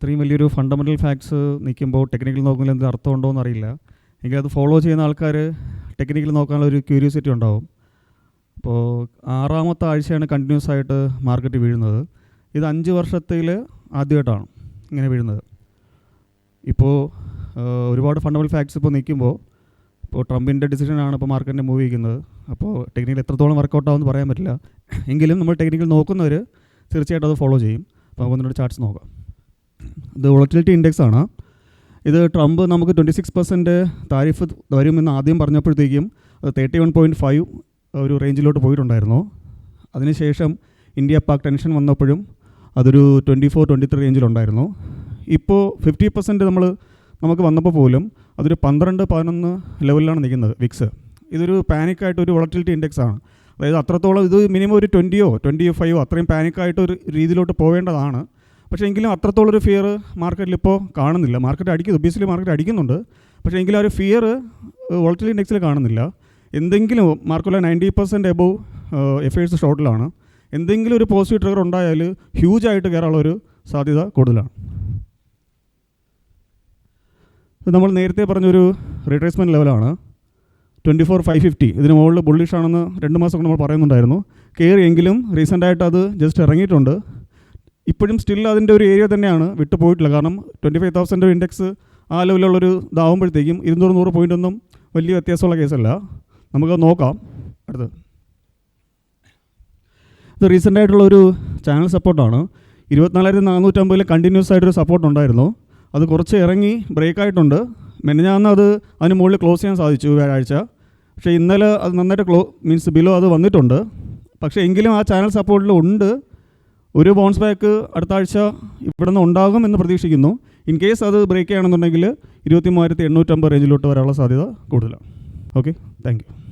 ഇത്രയും വലിയൊരു fundamental facts നിൽക്കുമ്പോൾ ടെക്നിക്കൽ നോക്കുന്നതിൽ എന്ത് അർത്ഥമുണ്ടോ എന്നറിയില്ല. എങ്കിൽ അത് ഫോളോ ചെയ്യുന്ന ആൾക്കാർ ടെക്നിക്കൽ നോക്കാനുള്ള ഒരു ക്യൂരിയോസിറ്റി ഉണ്ടാവും. അപ്പോൾ 6ാമത്തെ ആഴ്ചയാണ് കണ്ടിന്യൂസ് ആയിട്ട് മാർക്കറ്റ് വീഴുന്നത്. ഇത് 5 വർഷത്തിൽ ആദ്യമായിട്ടാണ് ഇങ്ങനെ വീഴുന്നത്. ഇപ്പോൾ ഒരുപാട് ഫണ്ടമെൻ്റൽ ഫാക്ട്സ് ഇപ്പോൾ നിൽക്കുമ്പോൾ ഇപ്പോൾ ട്രംപിൻ്റെ ഡിസിഷനാണ് ഇപ്പോൾ മാർക്കറ്റിനെ മൂവ് ചെയ്യുന്നത്. അപ്പോൾ ടെക്നിക്കൽ എത്രത്തോളം വർക്കൗട്ട് ആവുമെന്ന് പറയാൻ പറ്റില്ല. എങ്കിലും നമ്മൾ ടെക്നിക്കൽ നോക്കുന്നവർ തീർച്ചയായിട്ടും അത് ഫോളോ ചെയ്യും. അപ്പോൾ നമുക്ക് ഒന്നുകൂടെ ചാർട്ട്സ് നോക്കാം. ഇത് വോളറ്റിലിറ്റി ഇൻഡെക്സ് ആണ്. ഇത് ട്രംപ് നമുക്ക് 26% താരിഫ് വരുമെന്ന് ആദ്യം പറഞ്ഞപ്പോഴത്തേക്കും അത് 31.5 ഒരു റേഞ്ചിലോട്ട് പോയിട്ടുണ്ടായിരുന്നു. അതിനുശേഷം ഇന്ത്യ പാക് ടെൻഷൻ വന്നപ്പോഴും അതൊരു 24-23 റേഞ്ചിലുണ്ടായിരുന്നു. ഇപ്പോൾ 50% നമുക്ക് വന്നപ്പോൾ പോലും അതൊരു 12-11 ലെവലിലാണ് നിൽക്കുന്നത് വിക്സ്. ഇതൊരു പാനിക്കായിട്ടൊരു വോളറ്റിലിറ്റി ഇൻഡെക്സ് ആണ്. അതായത് അത്രത്തോളം ഇത് മിനിമം ഒരു 20-ഓ 25-ഓ അത്രയും പാനിക്കായിട്ടൊരു രീതിയിലോട്ട് പോവേണ്ടതാണ്. പക്ഷേ എങ്കിലും അത്രത്തോളൊരു ഫിയർ മാർക്കറ്റിൽ ഇപ്പോൾ കാണുന്നില്ല. മാർക്കറ്റ് അടിക്കുന്നു, ഒബ്വിയസ്ലി മാർക്കറ്റ് അടിക്കുന്നുണ്ട്. പക്ഷേ എങ്കിലും ആ ഒരു ഫിയർ വോളറ്റിലിറ്റി ഇൻഡെക്സിൽ കാണുന്നില്ല. എന്തെങ്കിലും മാർക്കറ്റിലെ 90% എബോവ് എഫേഴ്സ് ഷോർട്ടിലാണ്. എന്തെങ്കിലും ഒരു പോസിറ്റീവ് ട്രിഗർ ഉണ്ടായാൽ ഹ്യൂജായിട്ട് കയറാനുള്ള ഒരു സാധ്യത കൂടുതലാണ്. ഇത് നമ്മൾ നേരത്തെ പറഞ്ഞൊരു റിട്രേസ്മെൻറ്റ് ലെവലാണ് 24,550. ഇതിന് മുകളിൽ ബുള്ളിഷ് ആണെന്ന് 2 മാസം നമ്മൾ പറയുന്നുണ്ടായിരുന്നു. കയറിയെങ്കിലും റീസെൻ്റായിട്ട് അത് ജസ്റ്റ് ഇറങ്ങിയിട്ടുണ്ട്. ഇപ്പോഴും സ്റ്റിൽ അതിൻ്റെ ഒരു ഏരിയ തന്നെയാണ്, വിട്ടു പോയിട്ടില്ല. കാരണം 25,000 ഇൻഡെക്സ് ആ ലെവലുള്ളൊരു ഇതാവുമ്പോഴത്തേക്കും 200 പോയിൻ്റൊന്നും വലിയ വ്യത്യാസമുള്ള കേസല്ല. നമുക്കത് നോക്കാം. അടുത്ത് ഇത് റീസെൻ്റായിട്ടുള്ളൊരു ചാനൽ സപ്പോർട്ടാണ്. 24,450 കണ്ടിന്യൂസ് ആയിട്ടൊരു സപ്പോർട്ട് ഉണ്ടായിരുന്നു. അത് കുറച്ച് ഇറങ്ങി ബ്രേക്ക് ആയിട്ടുണ്ട്. മെനഞ്ഞാന്ന് അതിന് മുകളിൽ ക്ലോസ് ചെയ്യാൻ സാധിച്ചു വ്യാഴാഴ്ച. പക്ഷേ ഇന്നലെ അത് നന്നായിട്ട് ബിലോ അത് വന്നിട്ടുണ്ട്. പക്ഷേ എങ്കിലും ആ ചാനൽ സപ്പോർട്ടിൽ ഉണ്ട്. ഒരു ബൗൺസ് ബാക്ക് അടുത്ത ആഴ്ച ഇവിടെ നിന്ന് ഉണ്ടാകും എന്ന് പ്രതീക്ഷിക്കുന്നു. ഇൻ കേസ് അത് ബ്രേക്ക് ചെയ്യുകയാണെന്നുണ്ടെങ്കിൽ 23,850 റേഞ്ചിലോട്ട് വരാനുള്ള സാധ്യത കൂടുതലാണ്. Okay, thank you.